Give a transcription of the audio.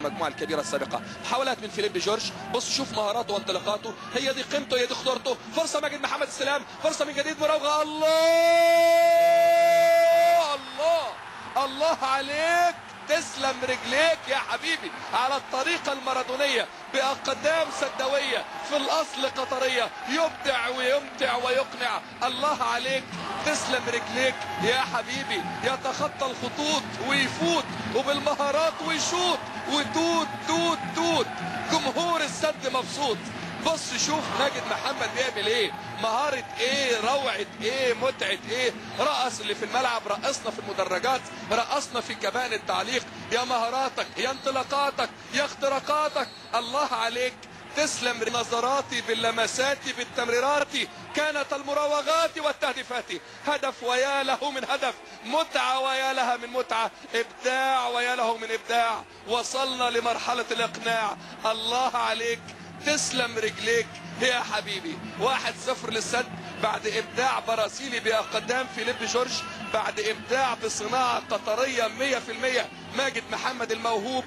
المجموعه الكبيره السابقه. محاولات من فيليب جورج، بص شوف مهاراته وانطلاقاته، هي دي قيمته، هي دي خطورته. فرصه ماجد محمد السلام، فرصه من جديد مراوغه. الله عليك، تسلم رجليك يا حبيبي على الطريقة المارادونية بأقدام سدوية في الأصل قطرية، يبدع ويمتع ويقنع. الله عليك، تسلم رجليك يا حبيبي، يتخطى الخطوط ويفوت وبالمهارات ويشوط وتوت توت توت. جمهور السد مبسوط. بص شوف ماجد محمد بيعمل ايه، مهارة ايه، روعة ايه، متعة ايه. رقص اللي في الملعب، رقصنا في المدرجات، رقصنا في كبان التعليق. يا مهاراتك، يا انطلاقاتك، يا اختراقاتك، الله عليك. تسلم نظراتي باللمسات بالتمريرات، كانت المراوغات والتهديفات. هدف ويا له من هدف، متعة ويا لها من متعة، ابداع ويا له من ابداع. وصلنا لمرحلة الاقناع. الله عليك، تسلم رجليك يا حبيبي. 1-0 للسد بعد ابداع برازيلي باقدام فيليب جورج، بعد ابداع بصناعة قطرية 100%. ماجد محمد الموهوب